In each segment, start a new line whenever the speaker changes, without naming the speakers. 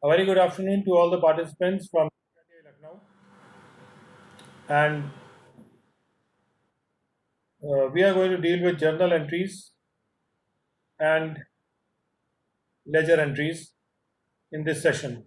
A very good afternoon to all the participants from Lucknow, and we are going to deal with journal entries and ledger entries in this session.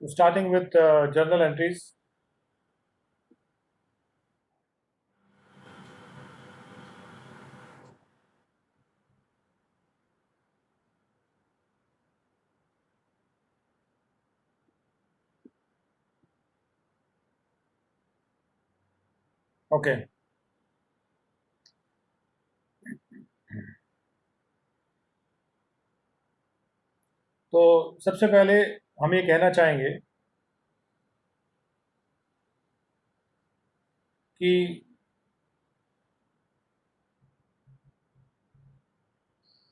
So starting with journal entries. Okay, तो सबसे पहले हम ये कहना चाहेंगे कि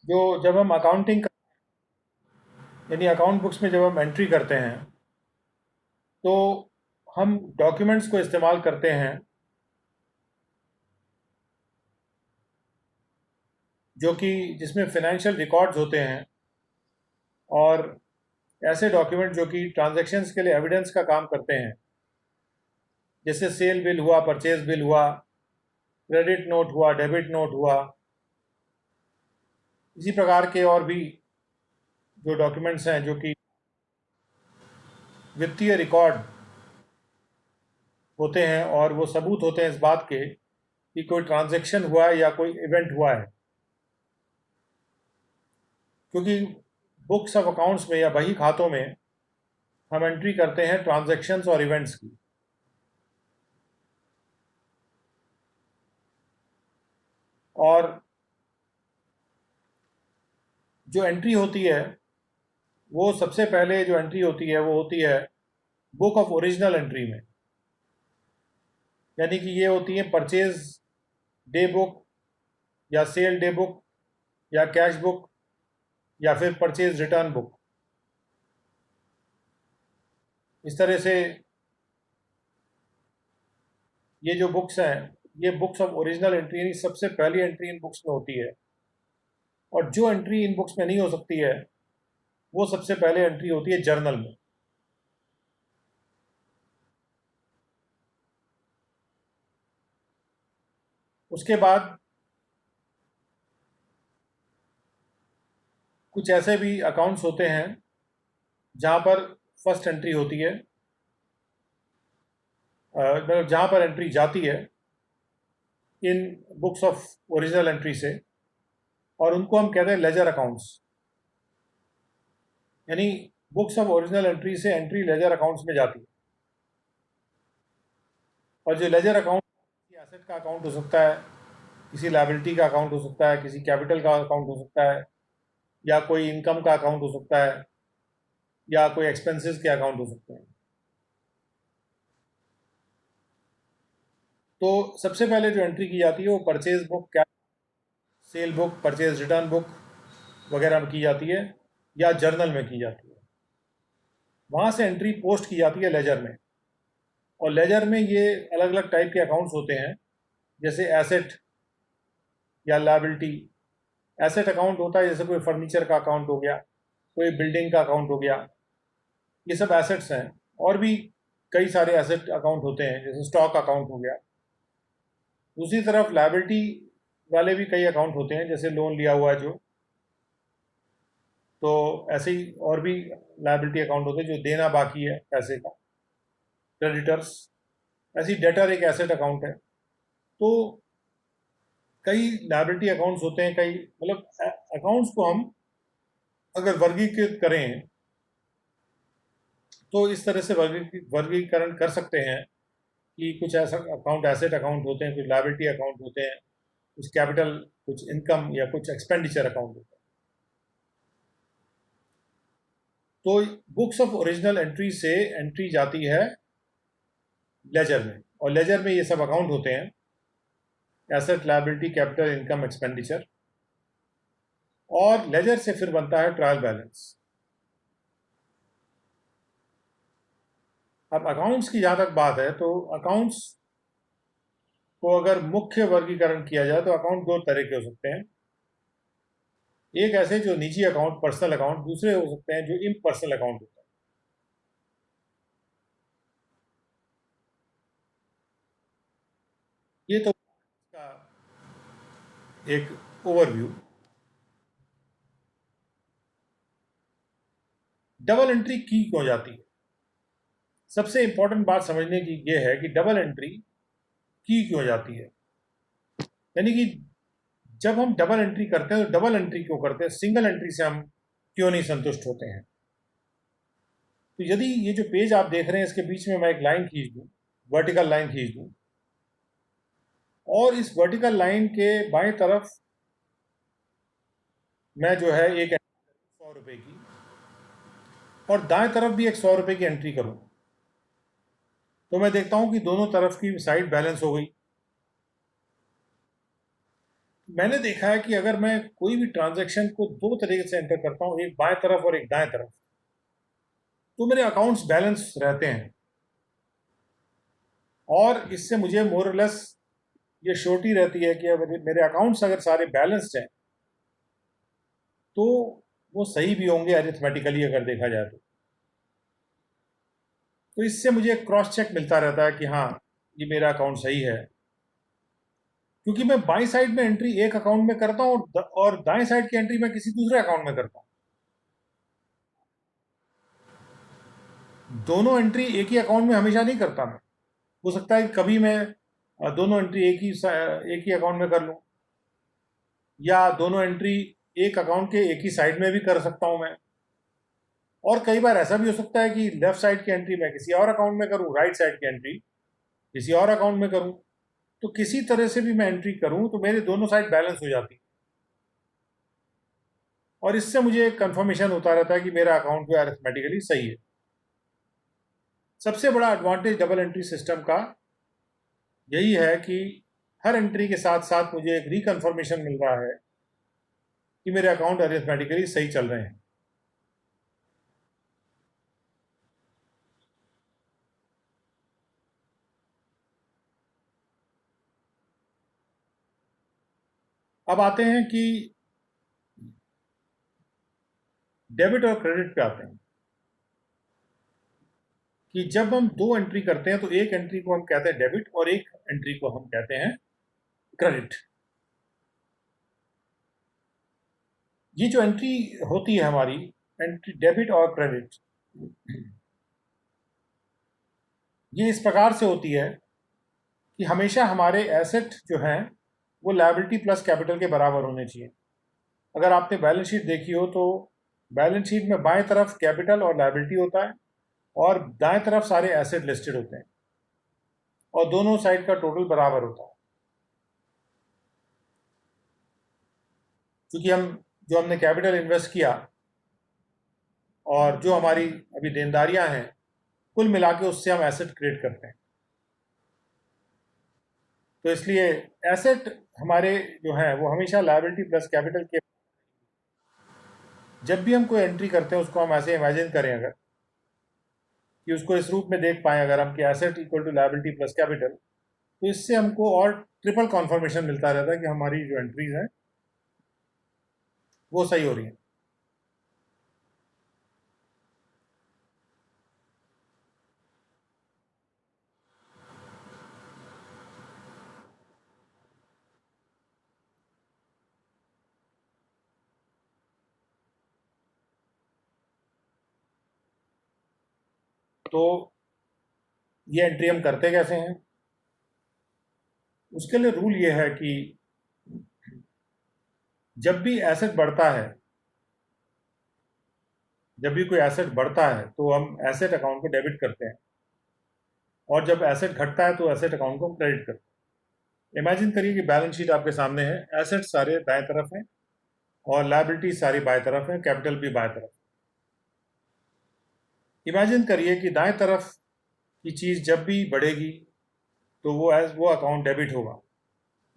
जो जब हम अकाउंटिंग यानी अकाउंट बुक्स में जब हम एंट्री करते हैं तो हम डॉक्यूमेंट्स को इस्तेमाल करते हैं जो कि जिसमें फाइनेंशियल रिकॉर्ड्स होते हैं और ऐसे डॉक्यूमेंट जो कि ट्रांजैक्शंस के लिए एविडेंस का काम करते हैं, जैसे सेल बिल हुआ, परचेज बिल हुआ, क्रेडिट नोट हुआ, डेबिट नोट हुआ, इसी प्रकार के और भी जो डॉक्यूमेंट्स हैं जो कि वित्तीय रिकॉर्ड होते हैं और वो सबूत होते हैं इस बात के कि कोई ट्रांजैक्शन हुआ है या कोई इवेंट हुआ है। क्योंकि बुक्स ऑफ अकाउंट्स में या बही खातों में हम एंट्री करते हैं ट्रांजैक्शंस और इवेंट्स की, और जो एंट्री होती है वो सबसे पहले जो एंट्री होती है वो होती है बुक ऑफ ओरिजिनल एंट्री में, यानी कि ये होती है परचेज डे बुक या सेल डे बुक या कैश बुक या फिर परचेज रिटर्न बुक। इस तरह से ये जो बुक्स हैं ये बुक्स ऑफ ओरिजिनल एंट्री यानी सबसे पहली एंट्री इन बुक्स में होती है, और जो एंट्री इन बुक्स में नहीं हो सकती है वो सबसे पहले एंट्री होती है जर्नल में। उसके बाद कुछ ऐसे भी अकाउंट्स होते हैं जहाँ पर फर्स्ट एंट्री होती है, मतलब जहाँ पर एंट्री जाती है इन बुक्स ऑफ ओरिजिनल एंट्री से, और उनको हम कहते हैं लेजर अकाउंट्स। यानी बुक्स ऑफ ओरिजिनल एंट्री से एंट्री लेजर अकाउंट्स में जाती है, और जो लेजर अकाउंट किसी एसेट का अकाउंट हो सकता है, किसी लायबिलिटी का अकाउंट हो सकता है, किसी कैपिटल का अकाउंट हो सकता है, या कोई इनकम का अकाउंट हो सकता है, या कोई एक्सपेंसेस के अकाउंट हो सकते हैं। तो सबसे पहले जो एंट्री की जाती है वो परचेज बुक, क्या cell book, purchase return book वगैरह में की जाती है या जर्नल में की जाती है। वहाँ से एंट्री पोस्ट की जाती है लेजर में, और लेजर में ये अलग अलग टाइप के अकाउंट्स होते हैं, जैसे एसेट या लायबिलिटी। एसेट अकाउंट होता है जैसे कोई फर्नीचर का अकाउंट हो गया, कोई बिल्डिंग का अकाउंट हो गया, ये सब एसेट्स हैं। और भी कई सारे एसेट अकाउंट होते हैं जैसे स्टॉक अकाउंट हो गया। दूसरी तरफ लायबिलिटी वाले भी कई अकाउंट होते हैं, जैसे लोन लिया हुआ है जो, तो ऐसे ही और भी लायबिलिटी अकाउंट होते हैं जो देना बाकी है पैसे का, क्रेडिटर्स। ऐसी डेटर एक एसेट अकाउंट है। तो कई लायबिलिटी अकाउंट्स होते हैं, कई मतलब अकाउंट्स को हम अगर वर्गीकृत करें तो इस तरह से वर्गीकरण कर सकते हैं कि कुछ ऐसा अकाउंट एसेट अकाउंट होते हैं, कुछ लायबिलिटी अकाउंट होते हैं, कुछ कैपिटल, कुछ इनकम या कुछ एक्सपेंडिचर अकाउंट होते हैं। तो बुक्स ऑफ ओरिजिनल एंट्री से एंट्री जाती है लेजर में, और लेजर में ये सब अकाउंट होते हैं, asset, liability, capital, income, expenditure, और लेजर से फिर बनता है ट्रायल बैलेंस। अब अकाउंट्स की जहां तक बात है तो अकाउंट्स को अगर मुख्य वर्गीकरण किया जाए तो अकाउंट दो तरह के हो सकते हैं। एक ऐसे जो निजी अकाउंट, पर्सनल अकाउंट, दूसरे हो सकते हैं जो इम्पर्सनल अकाउंट होता है। ये तो इसका एक ओवरव्यू। डबल एंट्री की क्यों जाती है? सबसे इंपॉर्टेंट बात समझने की यह है कि डबल एंट्री की क्यों जाती है। यानी कि जब हम डबल एंट्री करते हैं तो डबल एंट्री क्यों करते हैं, सिंगल एंट्री से हम क्यों नहीं संतुष्ट होते हैं। तो यदि ये जो पेज आप देख रहे हैं इसके बीच में मैं एक लाइन खींच दूं, वर्टिकल लाइन खींच दूं, और इस वर्टिकल लाइन के बाएं तरफ मैं जो है एक 100 रुपए की, और दाएं तरफ भी एक 100 रुपए की एंट्री करूं, तो मैं देखता हूं कि दोनों तरफ की साइड बैलेंस हो गई। मैंने देखा है कि अगर मैं कोई भी ट्रांजैक्शन को दो तरीके से एंटर करता हूं, एक बाएं तरफ और एक दाएं तरफ, तो मेरे अकाउंट्स बैलेंस रहते हैं, और इससे मुझे मोरलेस ये श्योरिटी रहती है कि अगर मेरे अकाउंट्स अगर सारे बैलेंस्ड हैं तो वो सही भी होंगे अरिथमेटिकली अगर देखा जाए तो इससे मुझे क्रॉस चेक मिलता रहता है कि हाँ ये मेरा अकाउंट सही है, क्योंकि मैं बाई साइड में एंट्री एक अकाउंट में करता हूँ और दाएं साइड की एंट्री मैं किसी दूसरे अकाउंट में करता हूँ। दोनों एंट्री एक ही अकाउंट में हमेशा नहीं करता मैं। हो सकता है कि कभी मैं दोनों एंट्री एक ही अकाउंट में कर लूँ, या दोनों एंट्री एक अकाउंट के एक ही साइड में भी कर सकता हूँ मैं। और कई बार ऐसा भी हो सकता है कि लेफ्ट साइड की एंट्री मैं किसी और अकाउंट में करूँ, राइट साइड की एंट्री किसी और अकाउंट में करूँ। तो किसी तरह से भी मैं एंट्री करूँ तो मेरे दोनों साइड बैलेंस हो जाती है, और इससे मुझे कंफर्मेशन होता रहता है कि मेरा अकाउंट जो अरिथमेटिकली सही है। सबसे बड़ा एडवांटेज डबल एंट्री सिस्टम का यही है कि हर एंट्री के साथ साथ मुझे एक रिकन्फर्मेशन मिल रहा है कि मेरे अकाउंट अरिथमेटिकली सही चल रहे हैं। अब आते हैं कि डेबिट और क्रेडिट पे आते हैं कि जब हम दो एंट्री करते हैं तो एक एंट्री को हम कहते हैं डेबिट और एक एंट्री को हम कहते हैं क्रेडिट। ये जो एंट्री होती है हमारी, एंट्री डेबिट और क्रेडिट, ये इस प्रकार से होती है कि हमेशा हमारे एसेट जो हैं वो लायबिलिटी प्लस कैपिटल के बराबर होने चाहिए। अगर आपने बैलेंस शीट देखी हो तो बैलेंस शीट में बाएं तरफ कैपिटल और लायबिलिटी होता है, और दाएं तरफ सारे एसेट लिस्टेड होते हैं, और दोनों साइड का टोटल बराबर होता है। क्योंकि हम जो हमने कैपिटल इन्वेस्ट किया और जो हमारी अभी देनदारियां हैं, कुल मिला के उससे हम एसेट क्रिएट करते हैं। तो इसलिए एसेट हमारे जो हैं वो हमेशा लायबिलिटी प्लस कैपिटल के। जब भी हम कोई एंट्री करते हैं उसको हम ऐसे इमेजिन करें अगर कि उसको इस रूप में देख पाए अगर हम कि asset equal to liability plus capital, तो इससे हमको और ट्रिपल कॉन्फर्मेशन मिलता रहता है कि हमारी जो एंट्रीज हैं वो सही हो रही हैं। तो ये एंट्री हम करते कैसे हैं? उसके लिए रूल ये है कि जब भी एसेट बढ़ता है, जब भी कोई एसेट बढ़ता है तो हम एसेट अकाउंट को डेबिट करते हैं, और जब एसेट घटता है तो एसेट अकाउंट को हम क्रेडिट करते हैं। इमेजिन करिए कि बैलेंस शीट आपके सामने है, एसेट सारे दाएं तरफ हैं और लायबिलिटी सारी बाएं तरफ है, कैपिटल भी बाएं तरफ। इमेजिन करिए कि दाएं तरफ की चीज़ जब भी बढ़ेगी तो वो अकाउंट डेबिट होगा,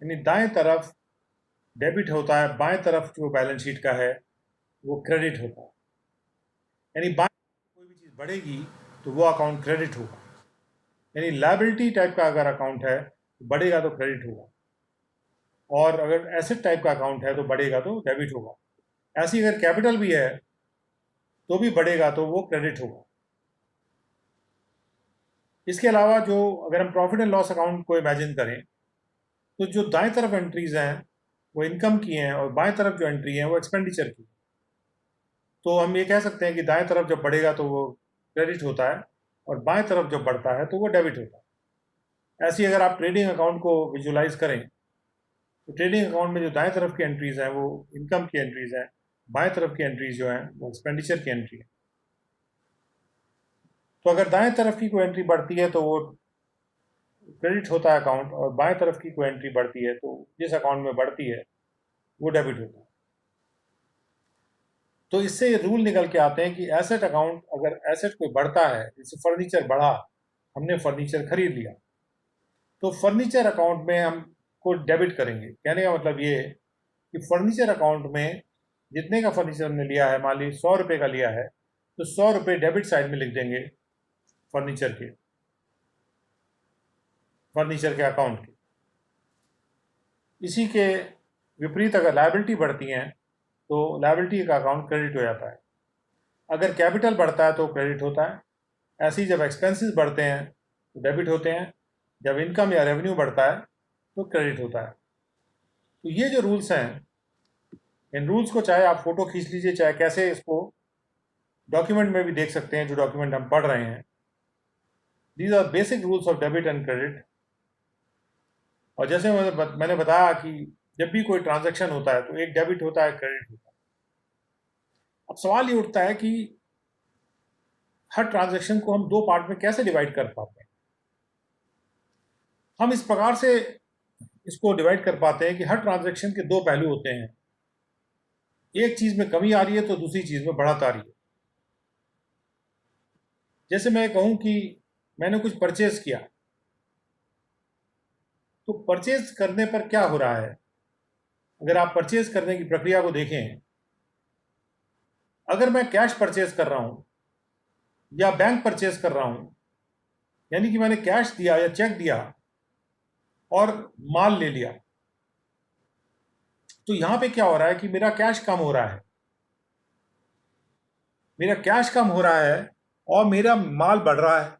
यानी दाएं तरफ डेबिट होता है, बाएं तरफ जो बैलेंस शीट का है वो क्रेडिट होता है। यानी बाएं कोई भी चीज़ बढ़ेगी तो वो अकाउंट क्रेडिट होगा, यानी लायबिलिटी टाइप का अगर अकाउंट है तो बढ़ेगा तो क्रेडिट होगा, और अगर एसेट टाइप का अकाउंट है तो बढ़ेगा तो डेबिट होगा। ऐसी अगर कैपिटल भी है तो भी बढ़ेगा तो वो क्रेडिट होगा। इसके अलावा जो अगर हम प्रॉफिट एंड लॉस अकाउंट को इमेजिन करें तो जो दाएं तरफ एंट्रीज हैं वो इनकम की हैं और बाएं तरफ जो एंट्री है वो एक्सपेंडिचर की। तो हम ये कह सकते हैं कि दाएं तरफ जब बढ़ेगा तो वो क्रेडिट होता है और बाएं तरफ जब बढ़ता है तो वो डेबिट होता है। ऐसी अगर आप ट्रेडिंग अकाउंट को विजुलाइज करें तो ट्रेडिंग अकाउंट में जो दाएं तरफ की एंट्रीज हैं वो इनकम की एंट्रीज हैं, बाएं तरफ की एंट्रीज जो हैं वो एक्सपेंडिचर की एंट्री है। तो अगर दाएं तरफ की कोई एंट्री बढ़ती है तो वो क्रेडिट होता है अकाउंट, और बाएं तरफ की कोई एंट्री बढ़ती है तो जिस अकाउंट में बढ़ती है वो डेबिट होता है। तो इससे ये रूल निकल के आते हैं कि एसेट अकाउंट, अगर एसेट कोई बढ़ता है, जैसे फर्नीचर बढ़ा, हमने फर्नीचर खरीद लिया, तो फर्नीचर अकाउंट में हम को डेबिट करेंगे। कहने का मतलब ये है कि फर्नीचर अकाउंट में जितने का फर्नीचर हमने लिया है, मान लीजिए 100 रुपये का लिया है, तो 100 रुपये डेबिट साइड में लिख देंगे फर्नीचर के अकाउंट के। इसी के विपरीत अगर लायबिलिटी बढ़ती हैं तो लायबिलिटी का अकाउंट क्रेडिट हो जाता है। अगर कैपिटल बढ़ता है तो क्रेडिट होता है। ऐसे ही जब एक्सपेंसेस बढ़ते हैं तो डेबिट होते हैं, जब इनकम या रेवेन्यू बढ़ता है तो क्रेडिट होता है। तो ये जो रूल्स हैं, इन रूल्स को चाहे आप फोटो खींच लीजिए, चाहे कैसे इसको डॉक्यूमेंट में भी देख सकते हैं, जो डॉक्यूमेंट हम पढ़ रहे हैं। These are basic rules of debit and credit. और जैसे मैंने बताया कि जब भी कोई ट्रांजैक्शन होता है तो एक डेबिट होता है, क्रेडिट होता है। अब सवाल ये उठता है कि हर ट्रांजैक्शन को हम दो पार्ट में कैसे डिवाइड कर पाते हैं। हम इस प्रकार से इसको डिवाइड कर पाते हैं कि हर ट्रांजैक्शन के दो पहलू होते हैं। एक चीज में कमी आ रही है तो दूसरी चीज में बढ़त आ रही है। जैसे मैं कहूं कि मैंने कुछ परचेज किया, तो परचेज करने पर क्या हो रहा है, अगर आप परचेज करने की प्रक्रिया को देखें, अगर मैं कैश परचेज कर रहा हूं या बैंक परचेज कर रहा हूं, यानी कि मैंने कैश दिया या चेक दिया और माल ले लिया, तो यहां पे क्या हो रहा है कि मेरा कैश कम हो रहा है, मेरा कैश कम हो रहा है और मेरा माल बढ़ रहा है।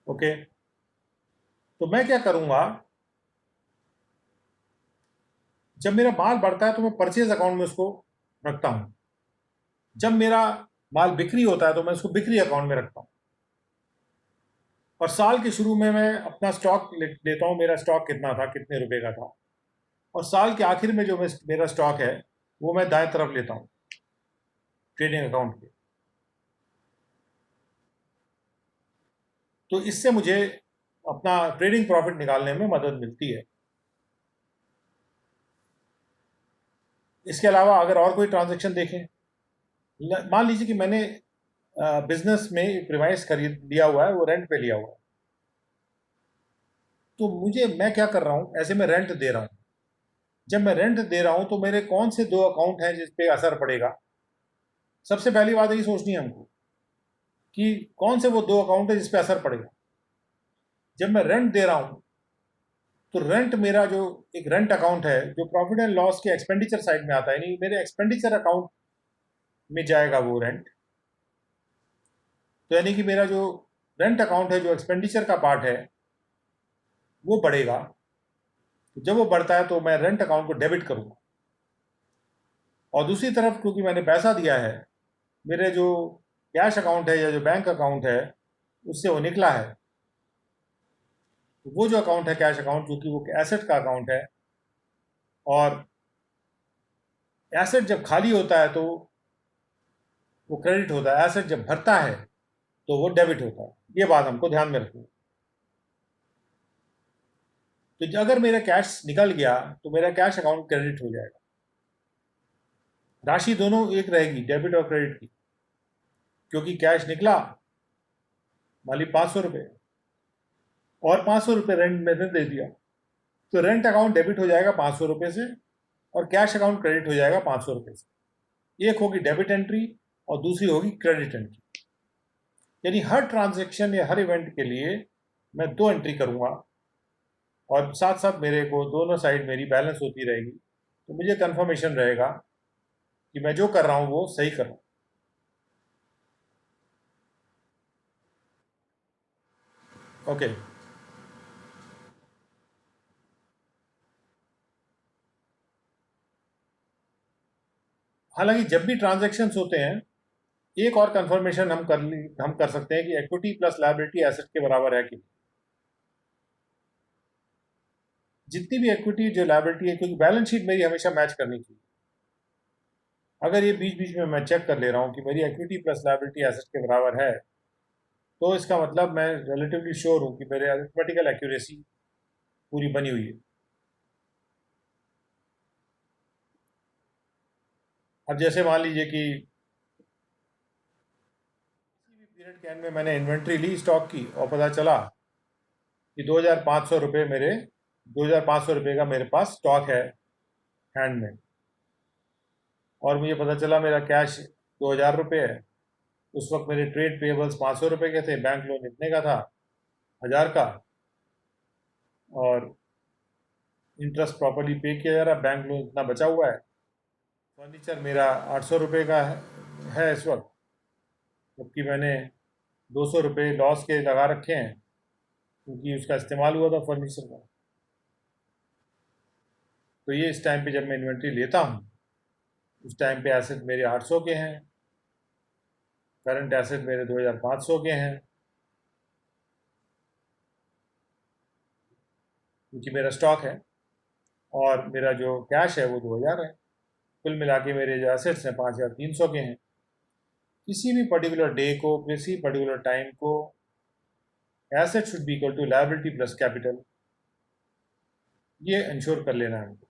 ओके, तो मैं क्या करूंगा, जब मेरा माल बढ़ता है तो मैं परचेज अकाउंट में उसको रखता हूं, जब मेरा माल बिक्री होता है तो मैं उसको बिक्री अकाउंट में रखता हूं, और साल के शुरू में मैं अपना स्टॉक लिख देता हूं, मेरा स्टॉक कितना था, कितने रुपए का था, और साल के आखिर में जो मेरा स्टॉक है वो मैं दाएं तरफ लेता हूं ट्रेडिंग अकाउंट के। तो इससे मुझे अपना ट्रेडिंग प्रॉफिट निकालने में मदद मिलती है। इसके अलावा अगर और कोई ट्रांजैक्शन देखें, मान लीजिए कि मैंने बिजनेस में एक प्रीमाइस खरीद लिया हुआ है, वो रेंट पे लिया हुआ है, तो मैं क्या कर रहा हूं, ऐसे में रेंट दे रहा हूं। जब मैं रेंट दे रहा हूं तो मेरे कौन से दो अकाउंट हैं जिस पे असर पड़ेगा। सबसे पहली बात यही सोचनी है हमको कि कौन से वो दो अकाउंट है जिस पे असर पड़ेगा। जब मैं रेंट दे रहा हूं तो रेंट मेरा जो एक रेंट अकाउंट है जो प्रॉफिट एंड लॉस के एक्सपेंडिचर साइड में आता है, यानी मेरे एक्सपेंडिचर अकाउंट में जाएगा वो रेंट। तो यानी कि मेरा जो रेंट अकाउंट है, जो एक्सपेंडिचर का पार्ट है, वो बढ़ेगा। तो जब वो बढ़ता है तो मैं रेंट अकाउंट को डेबिट करूंगा, और दूसरी तरफ क्योंकि मैंने पैसा दिया है, मेरे जो कैश अकाउंट है या जो बैंक अकाउंट है उससे वो निकला है, तो वो जो अकाउंट है कैश अकाउंट, जो कि वो एसेट का अकाउंट है, और एसेट जब खाली होता है तो वो क्रेडिट होता है, एसेट जब भरता है तो वो डेबिट होता है। ये बात हमको ध्यान में रखनी है। तो अगर मेरा कैश निकल गया तो मेरा कैश अकाउंट क्रेडिट हो जाएगा। राशि दोनों एक रहेगी, डेबिट और क्रेडिट की, क्योंकि कैश निकला, मान ली 500 रुपये, और 500 रुपये रेंट मैंने दे दिया, तो रेंट अकाउंट डेबिट हो जाएगा 500 रुपये से, और कैश अकाउंट क्रेडिट हो जाएगा 500 रुपये से। एक होगी डेबिट एंट्री और दूसरी होगी क्रेडिट एंट्री। यानी हर ट्रांजेक्शन या हर इवेंट के लिए मैं दो एंट्री करूंगा, और साथ साथ मेरे को दोनों साइड मेरी बैलेंस होती रहेगी, तो मुझे कंफर्मेशन रहेगा कि मैं जो कर रहा हूं वो सही कर रहा हूं। ओके। हालांकि जब भी ट्रांजेक्शन्स होते हैं, एक और कंफर्मेशन हम कर सकते हैं कि इक्विटी प्लस लायबिलिटी एसेट के बराबर है कि नहीं। जितनी भी इक्विटी जो लायबिलिटी है, क्योंकि बैलेंस शीट मेरी हमेशा मैच करनी चाहिए। अगर ये बीच बीच में मैं चेक कर ले रहा हूँ कि मेरी इक्विटी प्लस लायबिलिटी एसेट के बराबर है, तो इसका मतलब मैं रिलेटिवली श्योर हूँ कि मेरे अरिथमेटिकल एक्यूरेसी पूरी बनी हुई है। अब जैसे मान लीजिए कि किसी भी पीरियड के एंड में मैंने इन्वेंट्री ली स्टॉक की, और पता चला कि 2500 रुपये मेरे 2500 रुपये का मेरे पास स्टॉक है हैंड में, और मुझे पता चला मेरा कैश 2000 रुपये है। उस वक्त मेरे ट्रेड पेबल्स 500 रुपये के थे, बैंक लोन इतने का था, 1000 का, और इंटरेस्ट प्रॉपर्ली पे किया जा रहा, बैंक लोन इतना बचा हुआ है। फर्नीचर मेरा 800 रुपये का है इस वक्त, जबकि मैंने 200 रुपये लॉस के लगा रखे हैं, क्योंकि उसका इस्तेमाल हुआ था फर्नीचर का। तो ये इस टाइम पे जब मैं इन्वेंट्री लेता हूँ, उस टाइम पे एसेट मेरे 800 के हैं, करंट एसेट मेरे 2500 के हैं, क्योंकि मेरा स्टॉक है, और मेरा जो कैश है वो 2000 है। कुल मिला के मेरे जो एसेट्स हैं 5300 के हैं। किसी भी पर्टिकुलर डे को, किसी पर्टिकुलर टाइम को, asset should be equal to liability plus capital, ये इंश्योर कर लेना है हमको।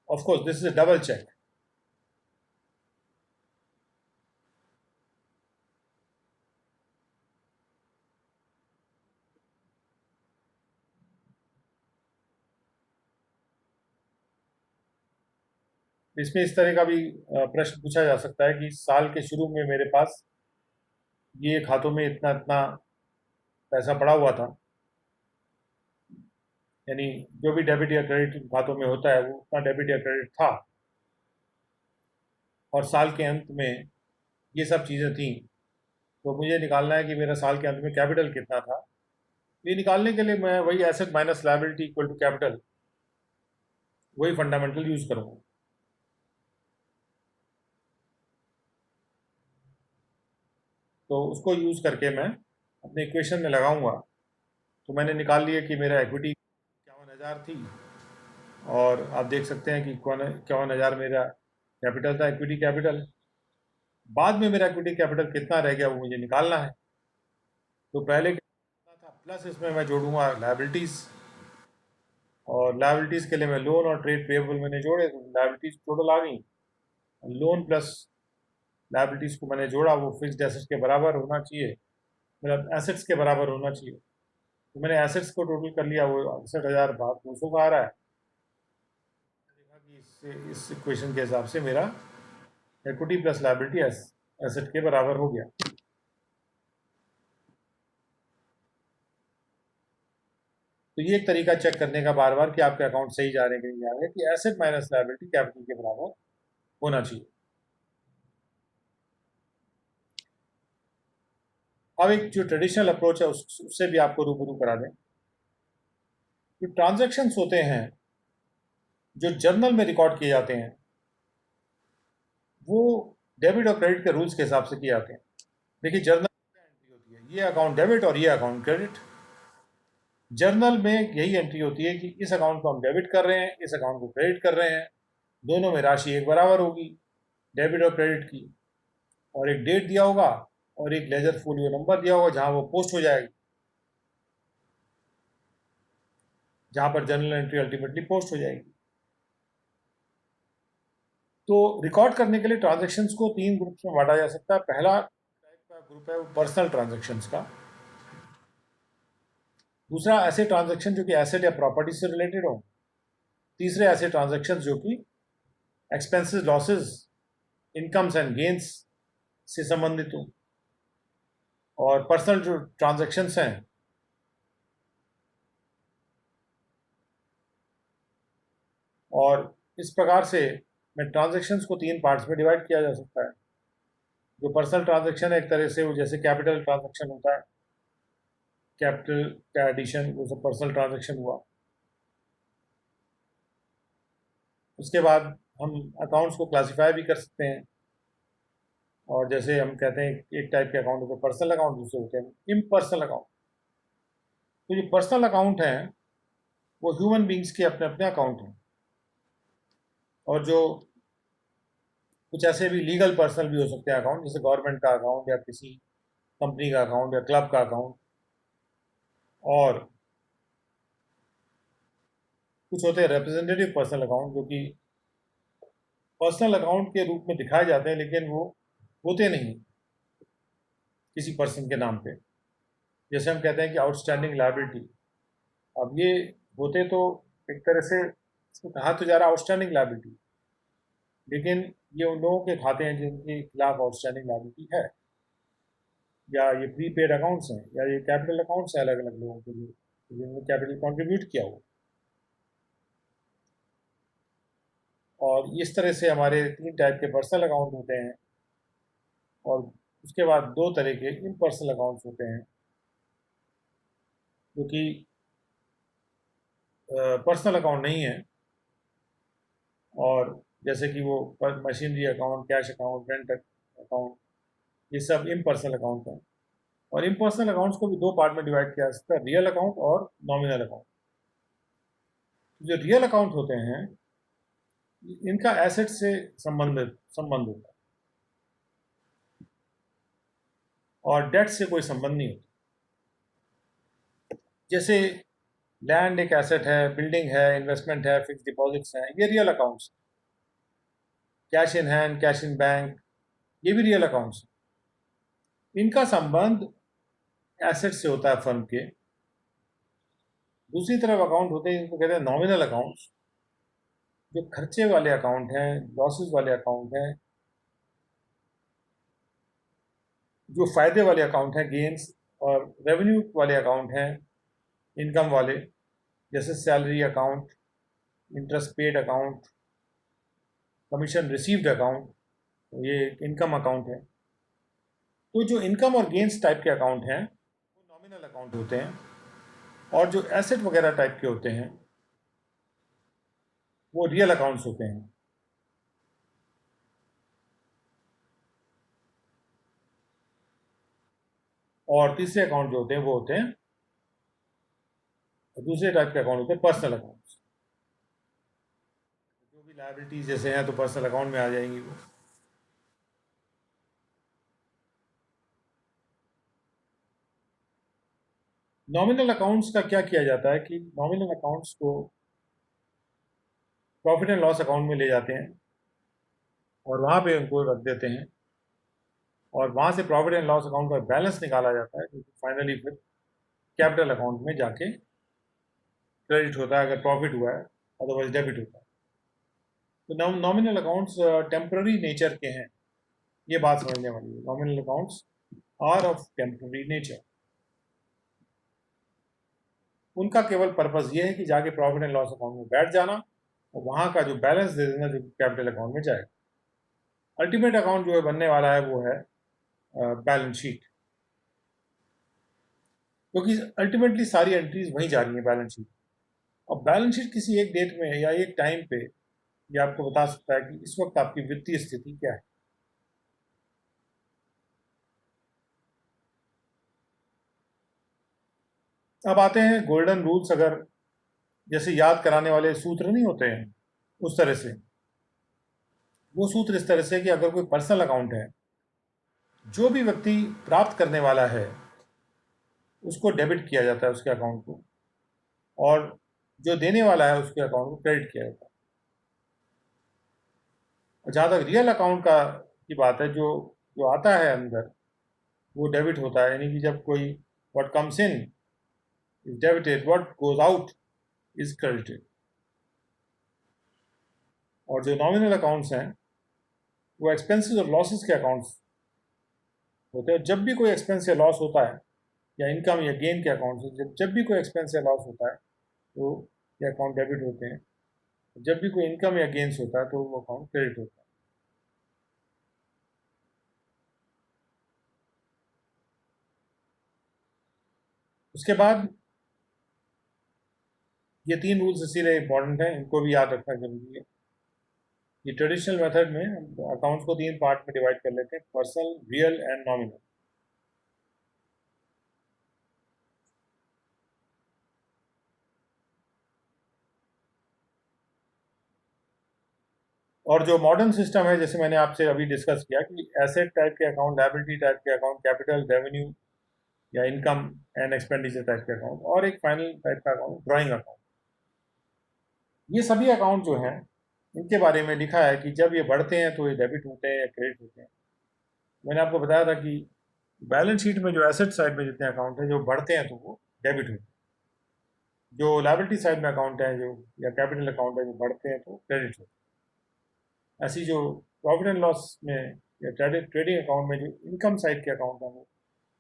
Of course this is a double check. इसमें इस तरह का भी प्रश्न पूछा जा सकता है कि साल के शुरू में मेरे पास ये खातों में इतना इतना पैसा पड़ा हुआ था, यानी जो भी डेबिट या क्रेडिट खातों में होता है वो उतना डेबिट या क्रेडिट था, और साल के अंत में ये सब चीज़ें थी। तो मुझे निकालना है कि मेरा साल के अंत में कैपिटल कितना था। ये निकालने के लिए मैं वही asset minus liability equal to capital, वही फंडामेंटल यूज करूंगा। तो उसको यूज करके मैं अपने इक्वेशन में लगाऊंगा। तो मैंने निकाल लिया कि मेरा इक्विटी 51,000 थी, और आप देख सकते हैं कि 51,000 मेरा कैपिटल था, इक्विटी कैपिटल। बाद में मेरा इक्विटी कैपिटल कितना रह गया वो मुझे निकालना है। तो पहले कितना था, प्लस इसमें मैं जोड़ूंगा लायबिलिटीज़, और लायबिलिटीज़ के लिए मैं लोन और ट्रेड पेएबल मैंने जोड़े, तो लायबिलिटीज़ टोटल आ गई। लोन प्लस लायबिलिटीज़ को मैंने जोड़ा, वो फिक्स्ड एसेट्स के बराबर होना चाहिए, मतलब एसेट्स के बराबर होना चाहिए। तो मैंने एसेट्स को टोटल कर लिया, वो 68,200 का आ रहा है। देखा कि इससे इस इक्वेशन के हिसाब से मेरा इक्विटी प्लस लायबिलिटी एसेट के बराबर हो गया। तो ये एक तरीका चेक करने का बार बार कि आपके अकाउंट सही जा रहे हैं कि नहीं जा रहे हैं, कि एसेट माइनस लायबिलिटी कैपिटल के बराबर होना चाहिए। अब एक जो ट्रेडिशनल अप्रोच है उससे भी आपको रूबरू करा दें। जो ट्रांजेक्शन्स होते हैं जो जर्नल में रिकॉर्ड किए जाते हैं, वो डेबिट और क्रेडिट के रूल्स के हिसाब से किए जाते हैं। देखिए जर्नल में क्या एंट्री होती है, ये अकाउंट डेबिट और ये अकाउंट क्रेडिट। जर्नल में यही एंट्री होती है कि इस अकाउंट को हम डेबिट कर रहे हैं, इस अकाउंट को क्रेडिट कर रहे हैं, दोनों में राशि एक बराबर होगी डेबिट और क्रेडिट की, और एक डेट दिया होगा और एक लेजर फोलियो नंबर दिया होगा जहां वो पोस्ट हो जाएगी, जहां पर जर्नल एंट्री अल्टीमेटली पोस्ट हो जाएगी। तो रिकॉर्ड करने के लिए ट्रांजेक्शन्स को 3 ग्रुप्स में बांटा जा सकता है। पहला टाइप का ग्रुप है वो पर्सनल ट्रांजेक्शन्स का। दूसरा ऐसे ट्रांजेक्शन जो कि एसेट या प्रॉपर्टी से रिलेटेड हो। तीसरे ऐसे ट्रांजेक्शन जो कि expenses, losses, incomes and gains से संबंधित हो। और पर्सनल जो ट्रांजेक्शन्स हैं और इस प्रकार से मैं ट्रांजेक्शन्स को 3 पार्ट्स में डिवाइड किया जा सकता है। जो पर्सनल ट्रांजेक्शन है एक तरह से वो जैसे कैपिटल ट्रांजेक्शन होता है, कैपिटल का एडिशन, वो सब पर्सनल ट्रांजेक्शन हुआ। उसके बाद हम अकाउंट्स को क्लासिफाई भी कर सकते हैं, और जैसे हम कहते हैं एक टाइप के अकाउंट होते हैं पर्सनल अकाउंट, दूसरे होते हैं इम्पर्सनल अकाउंट। तो जो पर्सनल अकाउंट हैं वो ह्यूमन बींग्स के अपने अपने अकाउंट हैं, और जो कुछ ऐसे भी लीगल पर्सनल भी हो सकते हैं अकाउंट, जैसे गवर्नमेंट का अकाउंट या किसी कंपनी का अकाउंट या क्लब का अकाउंट। और कुछ होते हैं रिप्रेजेंटेटिव पर्सनल अकाउंट जो कि पर्सनल अकाउंट के रूप में दिखाए जाते हैं लेकिन वो होते नहीं किसी पर्सन के नाम पे। जैसे हम कहते हैं कि आउटस्टैंडिंग लायबिलिटी, अब ये होते तो एक तरह से इसको कहा तो जा रहा आउटस्टैंडिंग लायबिलिटी, लेकिन ये उन लोगों के खाते हैं जिनके खिलाफ आउटस्टैंडिंग लायबिलिटी है, या ये प्रीपेड अकाउंट्स हैं, या ये कैपिटल अकाउंट्स हैं अलग अलग लोगों के लिए जिन्होंने कैपिटल कंट्रीब्यूट किया हो। और इस तरह से हमारे 3 टाइप के पर्सनल अकाउंट होते हैं, और उसके बाद 2 तरह के इम्पर्सनल अकाउंट्स होते हैं जो कि पर्सनल अकाउंट नहीं है, और जैसे कि वो machinery account, cash account, rent account, ये सब इम्पर्सनल अकाउंट हैं। और इम्पर्सनल अकाउंट्स को भी 2 पार्ट में डिवाइड किया जा सकता है, रियल अकाउंट और नॉमिनल अकाउंट। जो रियल अकाउंट होते हैं इनका एसेट से संबंध होता है और डेट से कोई संबंध नहीं होता। जैसे लैंड एक एसेट है, बिल्डिंग है, इन्वेस्टमेंट है, फिक्स डिपॉजिट्स हैं, ये real accounts. Cash in hand, cash in bank, ये भी रियल अकाउंट्स। इनका संबंध एसेट से होता है फर्म के। दूसरी तरफ अकाउंट होते हैं जिनको कहते हैं नॉमिनल अकाउंट्स, जो खर्चे वाले अकाउंट हैं, लॉसेस वाले अकाउंट हैं, जो फायदे वाले अकाउंट हैं, गेन्स, और रेवेन्यू वाले अकाउंट हैं, इनकम वाले, जैसे salary account, interest paid account, commission received account, ये इनकम अकाउंट है। तो जो इनकम और गेन्स टाइप के अकाउंट हैं वो नॉमिनल अकाउंट होते हैं, और जो एसेट वगैरह टाइप के होते हैं वो रियल अकाउंट्स होते हैं। और तीसरे अकाउंट जो होते हैं वो होते हैं, दूसरे टाइप के अकाउंट होते हैं पर्सनल अकाउंट्स। जो भी लायबिलिटीज जैसे हैं तो पर्सनल अकाउंट में आ जाएंगी वो। नॉमिनल अकाउंट्स का क्या किया जाता है कि नॉमिनल अकाउंट्स को प्रॉफिट एंड लॉस अकाउंट में ले जाते हैं और वहाँ पे उनको रख देते हैं, और वहाँ से प्रॉफिट एंड लॉस अकाउंट का बैलेंस निकाला जाता है जो फाइनली फिर कैपिटल अकाउंट में जाके क्रेडिट होता है अगर प्रॉफिट हुआ है, अदरवाइज डेबिट होता है। तो नॉमिनल अकाउंट्स टेम्पररी नेचर के हैं, ये बात समझने वाली है। Nominal accounts are of temporary nature. उनका केवल पर्पस ये है कि जाके प्रॉफिट एंड लॉस अकाउंट में बैठ जाना और वहाँ का जो बैलेंस दे देना जो कैपिटल अकाउंट में जाएगा। अल्टीमेट अकाउंट जो है बनने वाला है वो है बैलेंस शीट, क्योंकि अल्टीमेटली सारी एंट्रीज वहीं जा रही हैं बैलेंस शीट। और बैलेंस शीट किसी एक डेट में या एक टाइम पे ये आपको बता सकता है कि इस वक्त आपकी वित्तीय स्थिति क्या है। अब आते हैं गोल्डन रूल्स। अगर जैसे याद कराने वाले सूत्र नहीं होते हैं उस तरह से, वो सूत्र इस तरह से कि अगर कोई पर्सनल अकाउंट है, जो भी व्यक्ति प्राप्त करने वाला है उसको डेबिट किया जाता है उसके अकाउंट को, और जो देने वाला है उसके अकाउंट को क्रेडिट किया जाता है। और जहाँ तक रियल अकाउंट का की बात है, जो जो आता है अंदर वो डेबिट होता है, यानी कि जब कोई what comes in is debited, what goes out is credited. और जो नॉमिनल अकाउंट्स हैं वो एक्सपेंसेस और लॉसेस के अकाउंट्स होते हैं। जब भी कोई एक्सपेंस या लॉस होता है, या इनकम या गेन के अकाउंट से, जब जब भी कोई एक्सपेंस या लॉस होता है तो ये अकाउंट डेबिट होते हैं। जब भी कोई इनकम या गेन्स होता है तो वो अकाउंट क्रेडिट होता है। उसके बाद ये 3 रूल्स इसीलिए इंपॉर्टेंट हैं, इनको भी याद रखना जरूरी है। ये ट्रेडिशनल मेथड में अकाउंट्स को 3 पार्ट में डिवाइड कर लेते हैं: पर्सनल, रियल एंड नॉमिनल। और जो मॉडर्न सिस्टम है, जैसे मैंने आपसे अभी डिस्कस किया कि एसेट टाइप के अकाउंट, लायबिलिटी टाइप के अकाउंट, कैपिटल, रेवेन्यू या इनकम एंड एक्सपेंडिचर टाइप के अकाउंट, और एक फाइनल टाइप का अकाउंट ड्राइंग अकाउंट। ये सभी अकाउंट जो हैं इनके बारे में लिखा है कि जब ये बढ़ते हैं तो ये डेबिट होते हैं या क्रेडिट होते हैं। मैंने आपको बताया था कि बैलेंस शीट में जो एसेट साइड में जितने अकाउंट हैं जो बढ़ते हैं तो वो डेबिट होते हैं, जो लायबिलिटी साइड में अकाउंट है जो या कैपिटल अकाउंट है जो बढ़ते हैं तो क्रेडिट होते हैं। ऐसी जो प्रॉफिट एंड लॉस में या ट्रेडिंग अकाउंट में जो इनकम साइड के अकाउंट हैं वो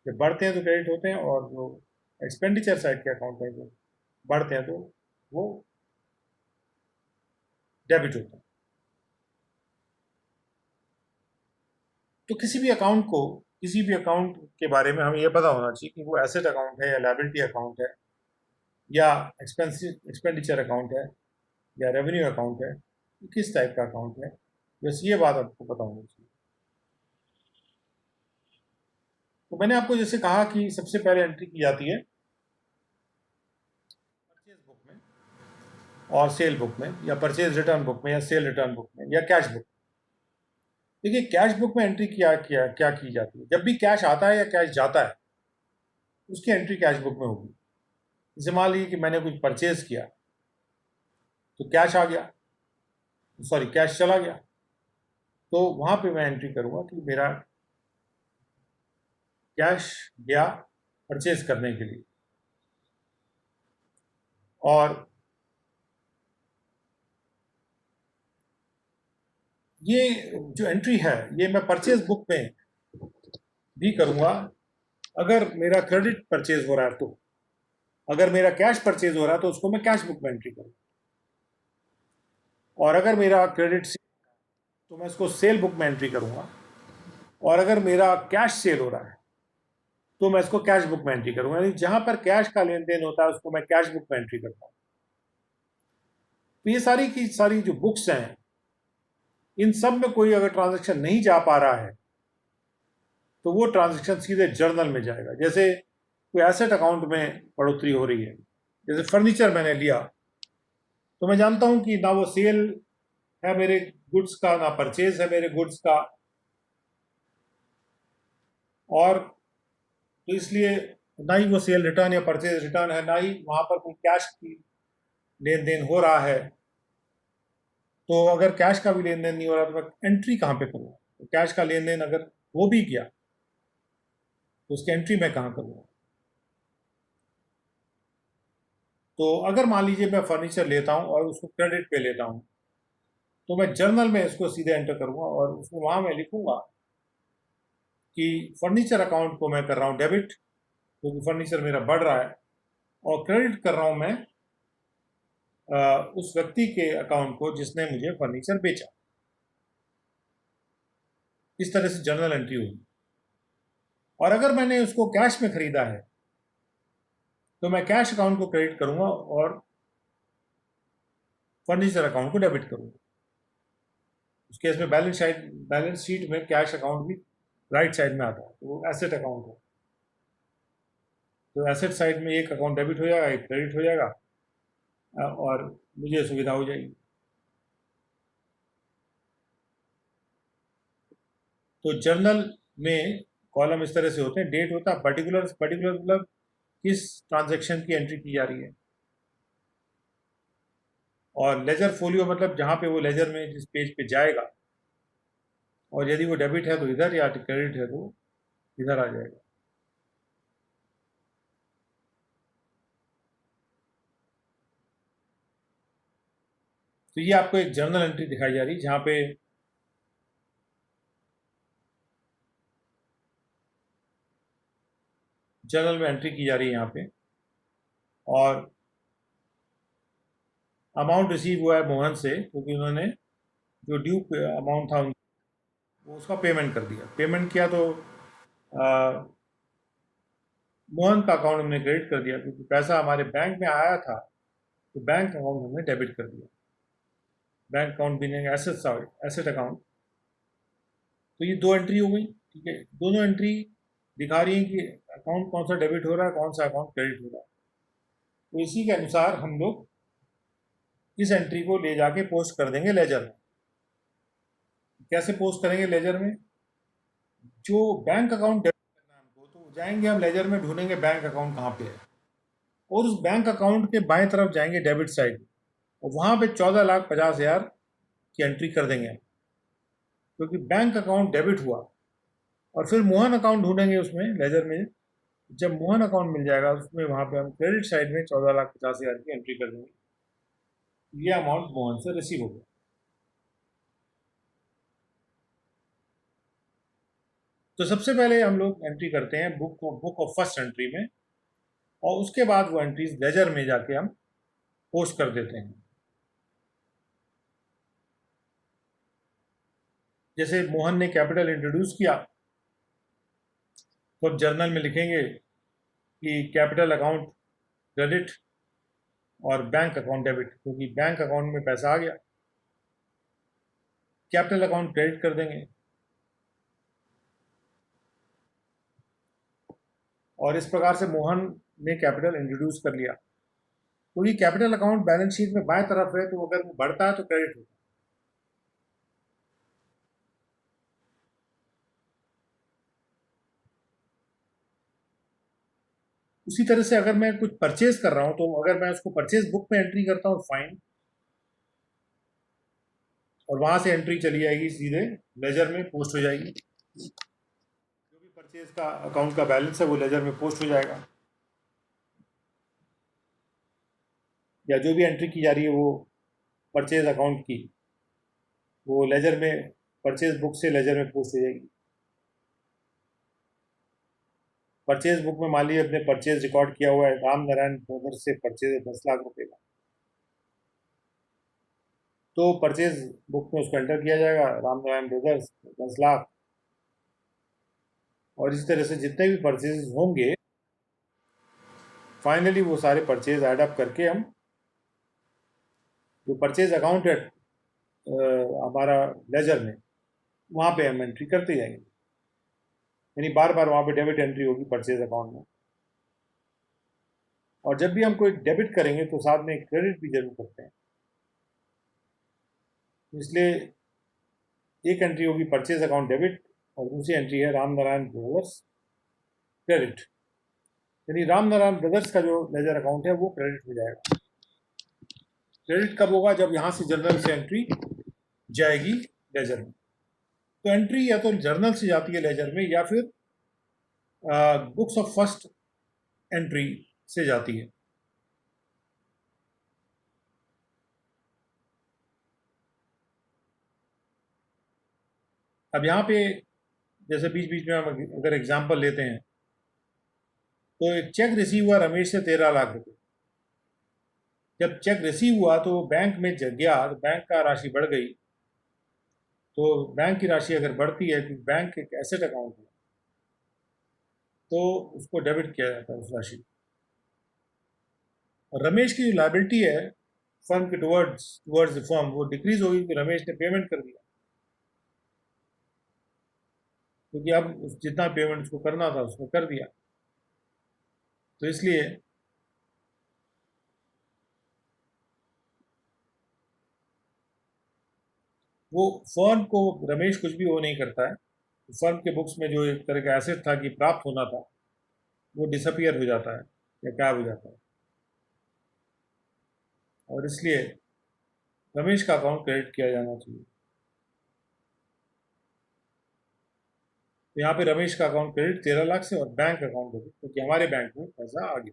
जब बढ़ते हैं तो क्रेडिट होते हैं, और जो एक्सपेंडिचर साइड के अकाउंट हैं जो बढ़ते हैं तो वो डेबिट होते हैं। तो किसी भी अकाउंट के बारे में हमें यह पता होना चाहिए कि वो एसेट अकाउंट है या लायबिलिटी अकाउंट है या एक्सपेंडिचर अकाउंट है या रेवेन्यू अकाउंट है, किस टाइप का अकाउंट है। बस ये बात आपको पता होनी चाहिए। तो मैंने आपको जैसे कहा कि सबसे पहले एंट्री की जाती है परचेज बुक में और सेल बुक में, या परचेज रिटर्न बुक में, या सेल रिटर्न बुक में, या कैश बुक। देखिए, कैश बुक में एंट्री क्या की जाती है? जब भी कैश आता है या कैश जाता है उसकी एंट्री कैश बुक में होगी। जैसे मान लीजिए कि मैंने कुछ परचेज किया तो कैश आ गया, सॉरी कैश चला गया, तो वहां पे मैं एंट्री करूंगा कि मेरा कैश गया परचेज करने के लिए। और ये जो एंट्री है ये मैं परचेज बुक में भी करूंगा अगर मेरा क्रेडिट परचेज हो रहा है तो। अगर मेरा कैश परचेज हो रहा है तो उसको मैं कैश बुक में एंट्री करूंगा, और अगर मेरा क्रेडिट तो मैं इसको सेल बुक में एंट्री करूंगा, और अगर मेरा कैश सेल हो रहा है तो मैं इसको कैश बुक में एंट्री करूंगा। यानी जहां पर कैश का लेन देन होता है उसको मैं कैश बुक में एंट्री करता हूं। तो ये सारी की सारी जो बुक्स हैं, इन सब में कोई अगर ट्रांजेक्शन नहीं जा पा रहा है तो वो ट्रांजेक्शन सीधे जर्नल में जाएगा। जैसे कोई एसेट अकाउंट में बढ़ोतरी हो रही है, जैसे फर्नीचर मैंने लिया, तो मैं जानता हूं कि ना वो सेल है मेरे गुड्स का, ना परचेज है मेरे गुड्स का, और तो इसलिए ना ही वो सेल रिटर्न या परचेज रिटर्न है, ना ही वहां पर कोई कैश की लेन देन हो रहा है। तो अगर कैश का भी लेन देन नहीं हो रहा तो मैं एंट्री कहाँ पे करूँगा? तो कैश का लेन देन अगर हो भी गया तो उसकी एंट्री मैं कहाँ करूँगा? तो अगर मान लीजिए मैं फर्नीचर लेता हूँ और उसको क्रेडिट पे लेता हूँ तो मैं जर्नल में इसको सीधे एंटर करूँगा, और उसको वहाँ मैं लिखूँगा कि फर्नीचर अकाउंट को मैं कर रहा हूँ डेबिट, क्योंकि फर्नीचर मेरा बढ़ रहा है, और क्रेडिट कर रहा हूँ मैं उस व्यक्ति के अकाउंट को जिसने मुझे फर्नीचर बेचा। इस तरह से जर्नल एंट्री होगी। और अगर मैंने उसको कैश में खरीदा है तो मैं कैश अकाउंट को क्रेडिट करूंगा और फर्नीचर अकाउंट को डेबिट करूंगा। उस केस में बैलेंस शीट में कैश अकाउंट भी राइट साइड में आता है, तो वो एसेट अकाउंट है। तो एसेट साइड में एक अकाउंट डेबिट हो जाएगा, एक क्रेडिट हो जाएगा, और मुझे सुविधा हो जाएगी। तो जर्नल में कॉलम इस तरह से होते हैं, डेट होता है, पर्टिकुलर पर्टिकुलर मतलब किस ट्रांजैक्शन की एंट्री की जा रही है, और लेजर फोलियो मतलब जहाँ पे वो लेजर में जिस पेज पे जाएगा, और यदि वो डेबिट है तो इधर, या क्रेडिट है तो इधर आ जाएगा। तो ये आपको एक जर्नल एंट्री दिखाई जा रही है जहाँ पे जर्नल में एंट्री की जा रही है यहाँ पे, और अमाउंट रिसीव हुआ है मोहन से, क्योंकि उन्होंने जो ड्यू अमाउंट था वो उसका पेमेंट कर दिया। पेमेंट किया तो मोहन का अकाउंट हमने क्रेडिट कर दिया, क्योंकि पैसा हमारे बैंक में आया था, तो बैंक अकाउंट हमने डेबिट कर दिया। बैंक अकाउंट भी नहीं, एसेट साइड, एसेट अकाउंट। तो ये दो एंट्री हो गई, ठीक है। दोनों एंट्री दिखा रही है कि अकाउंट कौन सा डेबिट हो रहा है, कौन सा अकाउंट क्रेडिट हो रहा है। तो इसी के अनुसार हम लोग इस एंट्री को ले जाके पोस्ट कर देंगे लेजर में। कैसे पोस्ट करेंगे लेजर में? जो बैंक अकाउंट डेबिट करना है हमको, तो जाएंगे हम लेजर में, ढूंढेंगे बैंक अकाउंट कहाँ पे है, और उस बैंक अकाउंट के बाएं तरफ जाएंगे डेबिट साइड, और वहां पे 14,50,000 की एंट्री कर देंगे, क्योंकि बैंक अकाउंट डेबिट हुआ। और फिर मोहन अकाउंट ढूंढेंगे उसमें लेजर में। जब मोहन अकाउंट मिल जाएगा उसमें, वहां पे हम क्रेडिट साइड में 14,50,000 की एंट्री कर देंगे। ये अमाउंट मोहन से रिसीव हो गया। तो सबसे पहले हम लोग एंट्री करते हैं बुक ऑफ फर्स्ट एंट्री में, और उसके बाद वो एंट्रीज लेजर में जाके हम पोस्ट कर देते हैं। जैसे मोहन ने कैपिटल इंट्रोड्यूस किया, तो अब जर्नल में लिखेंगे कि कैपिटल अकाउंट क्रेडिट और बैंक अकाउंट डेबिट, क्योंकि बैंक अकाउंट में पैसा आ गया। कैपिटल अकाउंट क्रेडिट कर देंगे, और इस प्रकार से मोहन ने कैपिटल इंट्रोड्यूस कर लिया। क्योंकि कैपिटल अकाउंट बैलेंस शीट में बाएं तरफ है, तो अगर वो बढ़ता है तो क्रेडिट होता है। उसी तरह से अगर मैं कुछ परचेज कर रहा हूं, तो अगर मैं उसको परचेज बुक में एंट्री करता हूं, फाइन, और वहां से एंट्री चली जाएगी सीधे लेजर में, पोस्ट हो जाएगी। जो भी परचेज का अकाउंट का बैलेंस है वो लेजर में पोस्ट हो जाएगा, या जो भी एंट्री की जा रही है वो परचेज अकाउंट की, वो लेजर में, परचेज बुक से लेजर में पोस्ट हो जाएगी। परचेज बुक में मान लीजिए अपने परचेज रिकॉर्ड किया हुआ है, राम नारायण ब्रदर्स से परचेज है 10 लाख रुपए का, तो परचेज बुक में उसको एंटर किया जाएगा, राम नारायण ब्रदर्स 10 लाख। और इसी तरह से जितने भी परचेज होंगे, फाइनली वो सारे परचेज ऐड अप करके हम जो परचेज अकाउंट है हमारा लेजर में, वहाँ पे हम एंट्री करते जाएंगे। यानी बार बार वहाँ पे डेबिट एंट्री होगी परचेज अकाउंट में। और जब भी हम कोई डेबिट करेंगे तो साथ में क्रेडिट भी जरूर करते हैं। इसलिए एक एंट्री होगी परचेज अकाउंट डेबिट, और दूसरी एंट्री है राम नारायण ब्रदर्स क्रेडिट। यानी राम नारायण ब्रदर्स का जो लेजर अकाउंट है वो क्रेडिट हो जाएगा। क्रेडिट कब होगा? जब यहाँ से जर्नल से एंट्री जाएगी लेजर में। तो एंट्री या तो जर्नल से जाती है लेजर में, या फिर बुक्स ऑफ फर्स्ट एंट्री से जाती है। अब यहाँ पे जैसे बीच बीच में हम अगर एग्जांपल लेते हैं, तो एक चेक रिसीव हुआ रमेश से 13 लाख रुपए। जब चेक रिसीव हुआ तो बैंक में गया, तो बैंक का राशि बढ़ गई। तो बैंक की राशि अगर बढ़ती है, तो बैंक एक एसेट अकाउंट है, तो उसको डेबिट किया जाता है उस राशि को। और रमेश की जो लाइबिलिटी है फर्म के टुवर्ड्स टुवर्ड्स द फर्म, वो डिक्रीज होगी कि रमेश ने पेमेंट कर दिया, क्योंकि अब जितना पेमेंट उसको करना था उसने कर दिया। तो इसलिए वो फर्म को, रमेश कुछ भी वो नहीं करता है। फर्म के बुक्स में जो एक तरह का एसेट था कि प्राप्त होना था, वो डिसअपियर हो जाता है या गायब हो जाता है, और इसलिए रमेश का अकाउंट क्रेडिट किया जाना चाहिए। तो यहाँ पे रमेश का अकाउंट क्रेडिट 13 लाख से और बैंक अकाउंट होगी, क्योंकि हमारे बैंक में पैसा आ गया।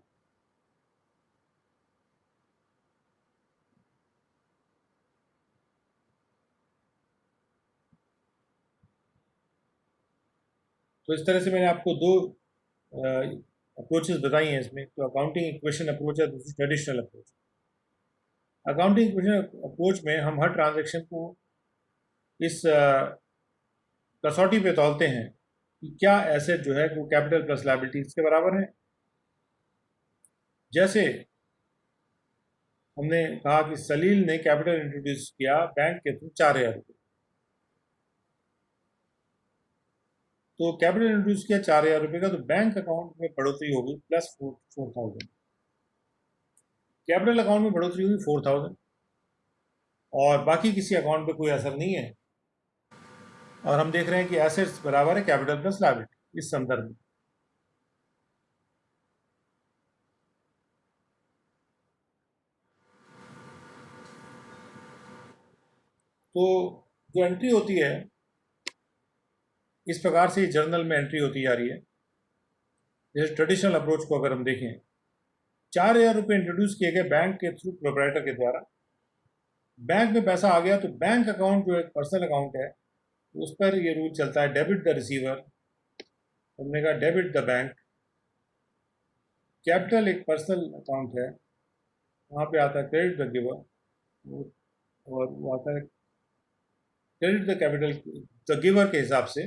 तो इस तरह से मैंने आपको दो अप्रोचेस बताई हैं इसमें। तो अकाउंटिंग इक्वेशन अप्रोच है, दूसरी traditional approach. Accounting equation approach में हम हर ट्रांजेक्शन को इस कसौटी पे तौलते हैं कि क्या एसेट जो है वो कैपिटल प्लस लायबिलिटीज के बराबर है। जैसे हमने कहा कि सलील ने कैपिटल इंट्रोड्यूस किया बैंक के थ्रू 4,000 रुपये। तो कैपिटल इंट्रोड्यूस किया 4,000 रुपये का, तो बैंक अकाउंट में बढ़ोतरी होगी प्लस 4,000। कैपिटल अकाउंट में बढ़ोतरी होगी 4,000, और बाकी किसी अकाउंट पे कोई असर नहीं है। और हम देख रहे हैं कि एसेट्स बराबर है कैपिटल प्लस लायबिलिटी इस संदर्भ में। तो जो एंट्री होती है इस प्रकार से जर्नल में एंट्री होती जा रही है। जैसे ट्रेडिशनल अप्रोच को अगर हम देखें, 4,000 रुपये इंट्रोड्यूस किए गए बैंक के थ्रू प्रोपराइटर के द्वारा। बैंक में पैसा आ गया, तो बैंक अकाउंट जो एक पर्सनल अकाउंट है उस पर ये रूल चलता है, डेबिट द रिसीवर। हमने कहा डेबिट द बैंक। कैपिटल एक पर्सनल अकाउंट है, वहाँ पे आता है क्रेडिट द गिवर, और वो आता है credit the capital the giver के हिसाब से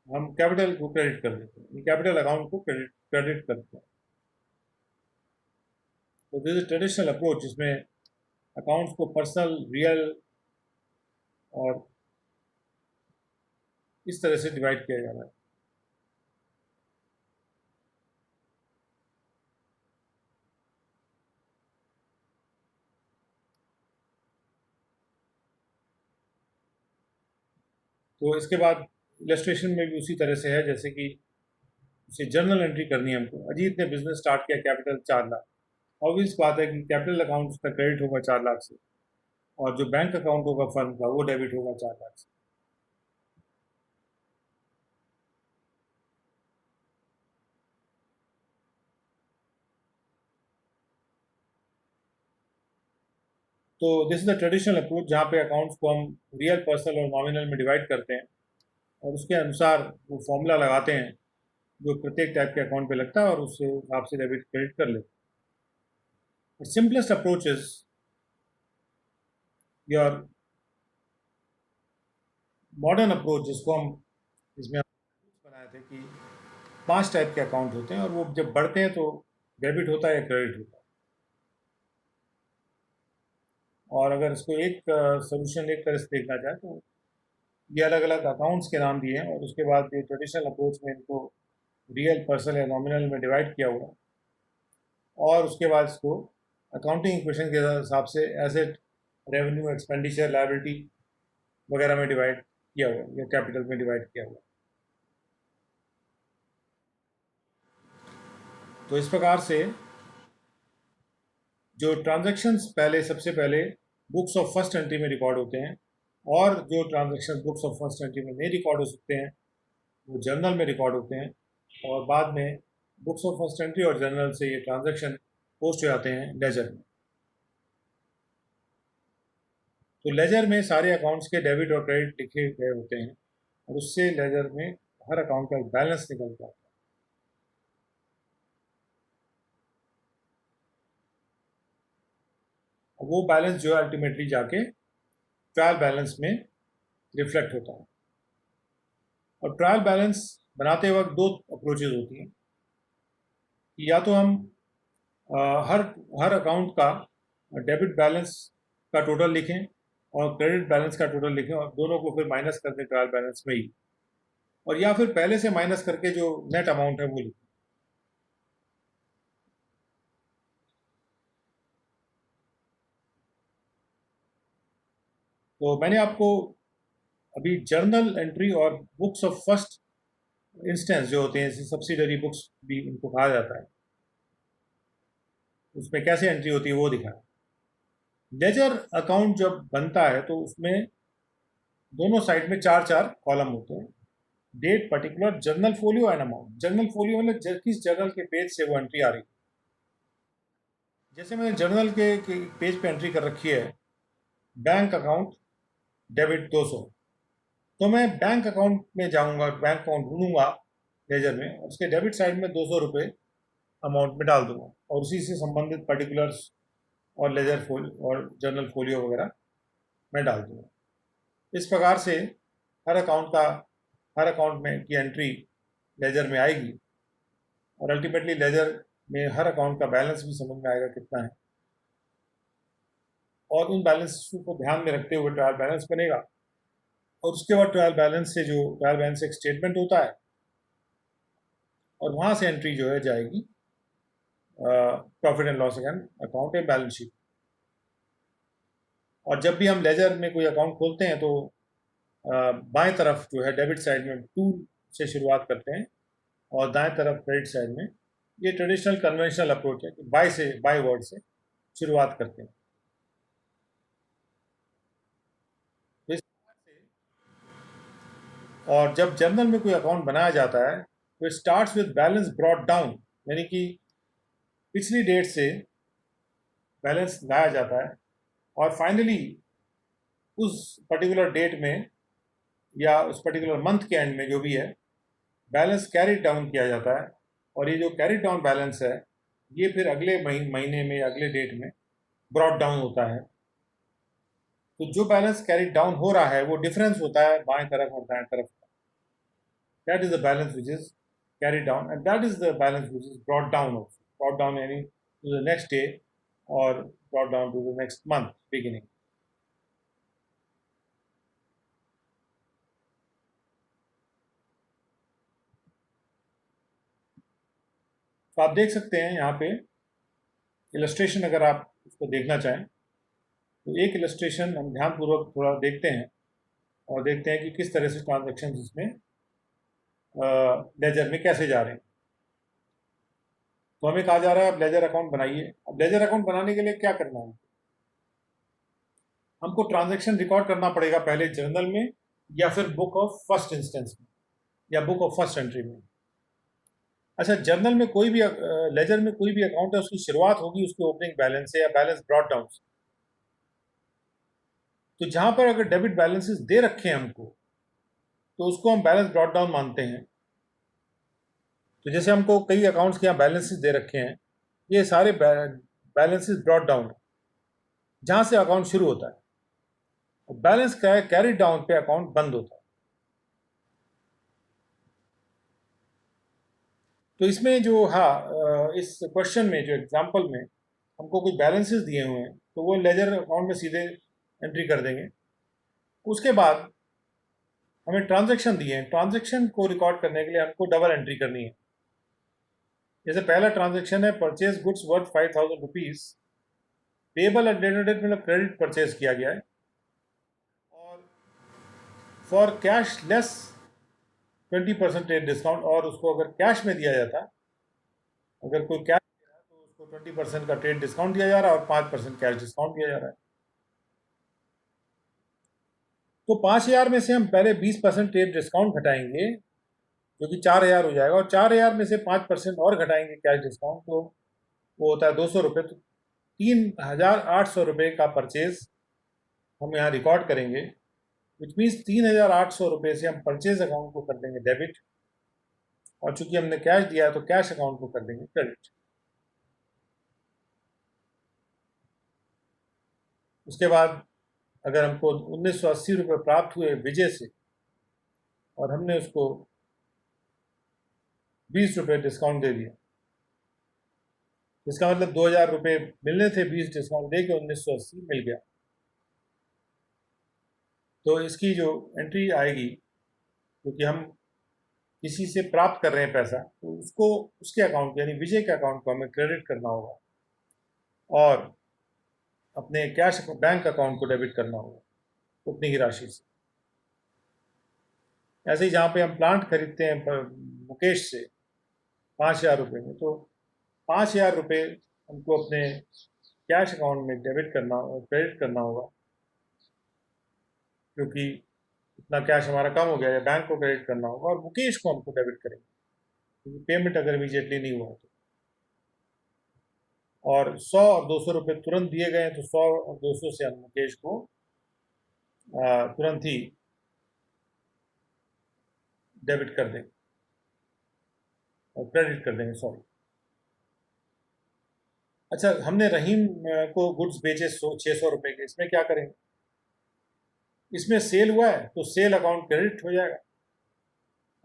हम कैपिटल को क्रेडिट कर देते हैं, कैपिटल अकाउंट को क्रेडिट करते हैं। तो दिस इज ट्रेडिशनल अप्रोच, जिसमें अकाउंट्स को पर्सनल, रियल और इस तरह से डिवाइड किया जा रहा है। तो इसके बाद इलस्ट्रेशन में भी उसी तरह से है, जैसे कि उसे जर्नल एंट्री करनी है हमको। अजीत ने बिजनेस स्टार्ट किया, कैपिटल 4 लाख। ऑब्वियस बात है कि कैपिटल अकाउंट का क्रेडिट होगा 4 लाख से, और जो बैंक अकाउंट होगा फर्म का वो डेबिट होगा 4 लाख से। तो this is the traditional approach, जहाँ पे अकाउंट्स को हम रियल, पर्सनल और नॉमिनल में डिवाइड करते हैं, और उसके अनुसार वो फॉर्मूला लगाते हैं जो प्रत्येक टाइप के अकाउंट पे लगता है, और उससे हिसाब से डेबिट क्रेडिट कर लेते हैं। Simplest approach is your modern approach, जिसको हम इसमें बनाए थे कि 5 टाइप के अकाउंट होते हैं, और वो जब बढ़ते हैं तो डेबिट होता है या क्रेडिट होता है। और अगर इसको एक सोल्यूशन एक तरह से देखना चाहें तो ये अलग अलग अकाउंट्स के नाम दिए हैं, और उसके बाद ये ट्रेडिशनल अप्रोच में इनको रियल, पर्सनल या नॉमिनल में डिवाइड किया हुआ, और उसके बाद इसको अकाउंटिंग इक्वेशन के हिसाब से एसेट, रेवेन्यू, एक्सपेंडिचर, लायबिलिटी वगैरह में डिवाइड किया हुआ, या कैपिटल में डिवाइड किया हुआ। तो इस प्रकार से जो ट्रांजैक्शंस पहले, सबसे पहले बुक्स ऑफ फर्स्ट एंट्री में रिकॉर्ड होते हैं, और जो transaction books of first entry में नहीं रिकॉर्ड हो सकते हैं वो जर्नल में रिकॉर्ड होते हैं, और बाद में बुक्स ऑफ फर्स्ट एंट्री और जर्नल से ये ट्रांजैक्शन पोस्ट हो जाते हैं लेजर में। तो लेजर में सारे अकाउंट्स के डेबिट और क्रेडिट लिखे गए होते हैं, और उससे लेजर में हर अकाउंट का एक बैलेंस निकलता है। वो बैलेंस जो है अल्टीमेटली जाके ट्रायल बैलेंस में रिफ्लेक्ट होता है। और ट्रायल बैलेंस बनाते वक्त दो अप्रोचेज होती हैं, कि या तो हम हर हर अकाउंट का डेबिट बैलेंस का टोटल लिखें और क्रेडिट बैलेंस का टोटल लिखें, और दोनों को फिर माइनस कर दें ट्रायल बैलेंस में ही, और या फिर पहले से माइनस करके जो नेट अमाउंट है वो लिखें। तो मैंने आपको अभी जर्नल एंट्री और बुक्स ऑफ फर्स्ट इंस्टेंस जो होते हैं, सब्सिडरी बुक्स भी उनको कहा जाता है, उसमें कैसे एंट्री होती है वो दिखाया। लेजर अकाउंट जब बनता है तो उसमें दोनों साइड में चार चार कॉलम होते हैं, date, particular, journal folio and amount. Journal folio मतलब किस जर्नल के पेज से वो एंट्री आ रही है। जैसे मैंने जर्नल के पेज पे एंट्री कर रखी है, बैंक अकाउंट डेबिट 200, तो मैं बैंक अकाउंट में जाऊंगा, बैंक अकाउंट ढूंढूंगा लेजर में, और उसके डेबिट साइड में 200 रुपये अमाउंट में डाल दूंगा, और उसी से संबंधित पर्टिकुलर्स और लेजर फोलियो और जर्नल फोलियो वगैरह मैं डाल दूंगा। इस प्रकार से हर अकाउंट में की एंट्री लेजर में आएगी, और अल्टीमेटली लेजर में हर अकाउंट का बैलेंस भी समझ में आएगा कितना है, और उन बैलेंस को ध्यान में रखते हुए ट्रायल बैलेंस बनेगा, और उसके बाद ट्रायल बैलेंस से एक स्टेटमेंट होता है, और वहाँ से एंट्री जो है जाएगी प्रॉफिट एंड लॉस अकाउंट या बैलेंस शीट। और जब भी हम लेजर में कोई अकाउंट खोलते हैं तो बाएं तरफ जो है डेबिट साइड में 2 से शुरुआत करते हैं, और दाएं तरफ क्रेडिट साइड में, ये ट्रेडिशनल कन्वेंशनल अप्रोच है कि बाय वर्ड से शुरुआत करते हैं। तो इस तरह से, और जब जर्नल में कोई अकाउंट बनाया जाता है तो starts with balance brought down, यानी कि पिछली डेट से बैलेंस लाया जाता है, और फाइनली उस पर्टिकुलर डेट में या उस पर्टिकुलर मंथ के एंड में जो भी है, बैलेंस कैरी डाउन किया जाता है, और ये जो कैरी डाउन बैलेंस है ये फिर अगले महीने में, अगले डेट में ब्रॉट डाउन होता है। तो जो बैलेंस कैरी डाउन हो रहा है वो डिफरेंस होता है बाएं तरफ और दाएं तरफ का। That is the balance which is carry down, and that is the balance which is brought down also, brought down यानी टू द नेक्स्ट डे, और brought down to the next month beginning. तो आप देख सकते हैं यहाँ पे illustration, अगर आप उसको देखना चाहें तो एक इलस्ट्रेशन हम ध्यानपूर्वक थोड़ा देखते हैं, और देखते हैं कि किस तरह से ट्रांजेक्शन इसमें लेजर में कैसे जा रहे हैं। तो हमें कहा जा रहा है अब लेजर अकाउंट बनाइए। अब लेजर अकाउंट बनाने के लिए क्या करना है, हमको ट्रांजेक्शन रिकॉर्ड करना पड़ेगा पहले जर्नल में, या फिर बुक ऑफ फर्स्ट इंस्टेंस में, या बुक ऑफ फर्स्ट एंट्री में। अच्छा, जर्नल में कोई भी लेजर में कोई भी अकाउंट है, उसकी शुरुआत होगी उसके ओपनिंग बैलेंस से या बैलेंस ब्रॉट डाउन से। तो जहां पर अगर डेबिट बैलेंसेस दे रखे हैं हमको, तो उसको हम बैलेंस ब्रॉट डाउन मानते हैं। तो जैसे हमको कई अकाउंट्स के यहाँ बैलेंसेस दे रखे हैं, ये सारे बैलेंसेस ब्रॉट डाउन है जहां से अकाउंट शुरू होता है, और बैलेंस कैरी डाउन पे अकाउंट बंद होता है। तो इसमें जो, हाँ, इस क्वेश्चन में जो एग्जांपल में हमको कुछ बैलेंसेस दिए हुए हैं, तो वो लेजर अकाउंट में सीधे एंट्री कर देंगे। उसके बाद हमें ट्रांजैक्शन दिए हैं, ट्रांजैक्शन को रिकॉर्ड करने के लिए हमको डबल एंट्री करनी है। जैसे पहला ट्रांजैक्शन है purchase goods worth 5000 rupees, payable at date date मतलब क्रेडिट परचेज किया गया है, और for cash less 20% trade discount, और उसको अगर कैश में दिया जाता, अगर कोई कैश दे रहा है तो उसको 20% का ट्रेड डिस्काउंट दिया जा रहा है, और 5% कैश डिस्काउंट दिया जा रहा है। तो 5000 में से हम पहले 20% ट्रेड डिस्काउंट घटाएंगे, जो कि 4000 हो जाएगा, और 4000 में से 5% और घटाएंगे कैश डिस्काउंट, तो वो होता है 200 रुपये। तो 3800 रुपये का परचेज हम यहाँ रिकॉर्ड करेंगे, विच मीन्स 3800 रुपये से हम परचेज अकाउंट को कर देंगे डेबिट, और चूंकि हमने कैश दिया है तो कैश अकाउंट को कर देंगे क्रेडिट। उसके बाद अगर हमको 1980 रुपये प्राप्त हुए विजय से, और हमने उसको 20 रुपये डिस्काउंट दे दिया, इसका मतलब 2000 रुपये मिलने थे, 20 डिस्काउंट दे के 1980 मिल गया। तो इसकी जो एंट्री आएगी, क्योंकि हम किसी से प्राप्त कर रहे हैं पैसा, तो उसको उसके अकाउंट यानी विजय के अकाउंट को हमें क्रेडिट करना होगा, और अपने कैश बैंक अकाउंट को डेबिट करना होगा। उतनी ही राशि से। ऐसे ही जहाँ पे हम प्लांट खरीदते हैं मुकेश से 5,000 रुपये में, तो 5,000 रुपये हमको अपने कैश अकाउंट में डेबिट करना और क्रेडिट करना होगा, क्योंकि इतना कैश हमारा कम हो गया है, बैंक को क्रेडिट करना होगा और मुकेश को हमको डेबिट करेंगे, क्योंकि पेमेंट अगर इमीडिएटली नहीं हुआ तो। और 100 और 200 रुपये तुरंत दिए गए हैं, तो 100 और 200 से हम मुकेश को तुरंत ही डेबिट कर देंगे और क्रेडिट कर देंगे, सॉरी। अच्छा, हमने रहीम को गुड्स बेचे 600 रुपये के, इसमें क्या करेंगे? इसमें सेल हुआ है तो सेल अकाउंट क्रेडिट हो जाएगा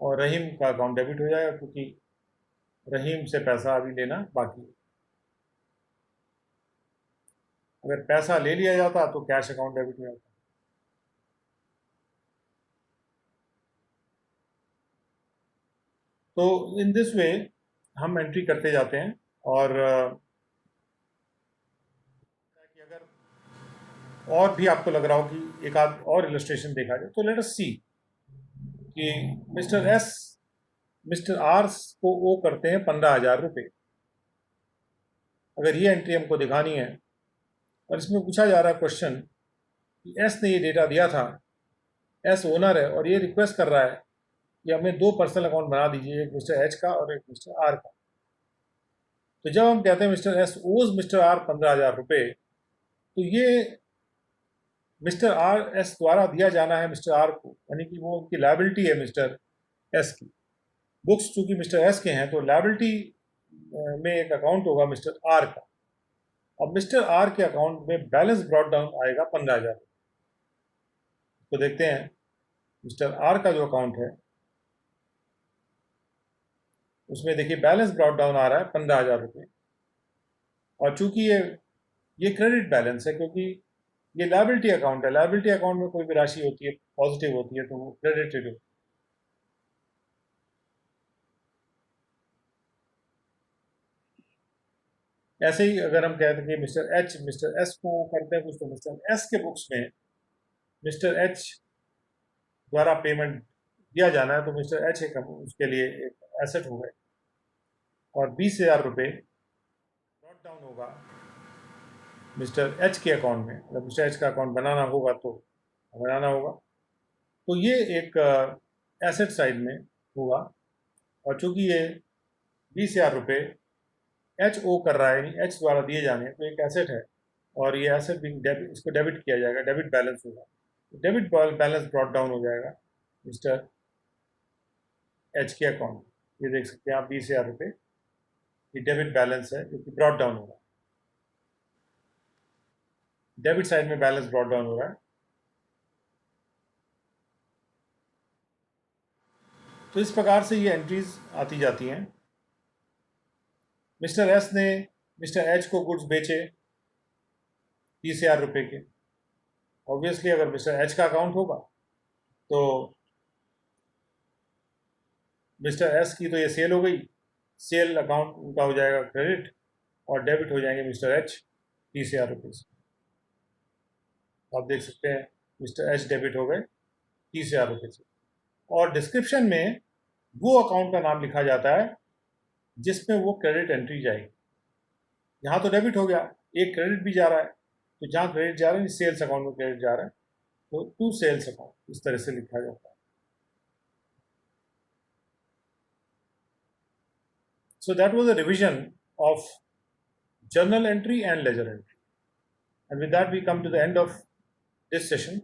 और रहीम का अकाउंट डेबिट हो जाएगा, क्योंकि रहीम से पैसा अभी लेना बाकी है। अगर पैसा ले लिया जाता तो कैश अकाउंट डेबिट हो जाता। तो इन दिस वे हम एंट्री करते जाते हैं। और अगर और भी आपको लग रहा हो कि एक आध और इलस्ट्रेशन देखा जाए, तो लेट अस सी कि मिस्टर एस मिस्टर आर को ओ करते हैं 15,000 रुपये। अगर ये एंट्री हमको दिखानी है और इसमें पूछा जा रहा है क्वेश्चन कि एस ने ये डेटा दिया था, एस ओनर है और ये रिक्वेस्ट कर रहा है कि हमें 2 पर्सनल अकाउंट बना दीजिए, एक मिस्टर एच का और एक मिस्टर आर का। तो जब हम कहते हैं मिस्टर एस ओज मिस्टर आर 15,000 रुपये, तो ये मिस्टर आर एस द्वारा दिया जाना है मिस्टर आर को, यानी कि वो उनकी लायबिलिटी है मिस्टर एस की। बुक्स चूंकि मिस्टर एस के हैं तो लायबिलिटी में एक अकाउंट होगा मिस्टर आर का। अब मिस्टर आर के अकाउंट में बैलेंस ब्रॉट डाउन आएगा 15,000। तो देखते हैं मिस्टर आर का जो अकाउंट है उसमें देखिए बैलेंस ब्रॉट डाउन आ रहा है 15,000 रुपये। और चूंकि ये क्रेडिट बैलेंस है, क्योंकि ये लायबिलिटी अकाउंट है। लायबिलिटी अकाउंट में कोई भी राशि होती है पॉजिटिव होती है तो वो क्रेडिटेड होती है। ऐसे ही अगर हम कहते हैं कि मिस्टर एस को करते हैं कुछ, तो मिस्टर एस के बुक्स में मिस्टर एच द्वारा पेमेंट दिया जाना है, तो मिस्टर एच एक उसके लिए एक एसेट हो गए और 20,000 रुपये ब्रॉट डाउन होगा मिस्टर एच के अकाउंट में। अगर मिस्टर एच का अकाउंट बनाना होगा तो बनाना होगा, तो ये एक एसेट साइड में होगा। और चूंकि ये 20,000 रुपये एच ओ कर रहा है, यानी एच द्वारा दिए जाने, तो एक एसेट है और ये एसेट भी इसको डेबिट किया जाएगा, डेबिट बैलेंस होगा। डेबिट बैलेंस ब्रॉट डाउन हो जाएगा मिस्टर एच के अकाउंट। ये देख सकते हैं आप 20,000 रुपये ये डेबिट बैलेंस है जो कि ब्रॉट डाउन होगा, डेबिट साइड में बैलेंस ब्रॉट डाउन हो रहा है। तो इस प्रकार से ये एंट्रीज आती जाती हैं। मिस्टर एस ने मिस्टर एच को गुड्स बेचे 30,000 रुपये के। ऑब्वियसली अगर मिस्टर एच का अकाउंट होगा तो मिस्टर एस की तो ये सेल हो गई, सेल अकाउंट उनका हो जाएगा क्रेडिट और डेबिट हो जाएंगे मिस्टर एच 30,000 रुपये से। आप देख सकते हैं मिस्टर एच डेबिट हो गए 30,000 रुपये से। और डिस्क्रिप्शन में वो अकाउंट का नाम लिखा जाता है जिसमें वो क्रेडिट एंट्री जाएगी। यहाँ तो डेबिट हो गया, एक क्रेडिट भी जा रहा है, तो जहाँ क्रेडिट जा रहा है सेल्स अकाउंट में क्रेडिट जा रहा है, तो टू सेल्स अकाउंट इस तरह से लिखा जाता है। So that was a revision of journal entry and ledger entry. And with that we come to the end of this session.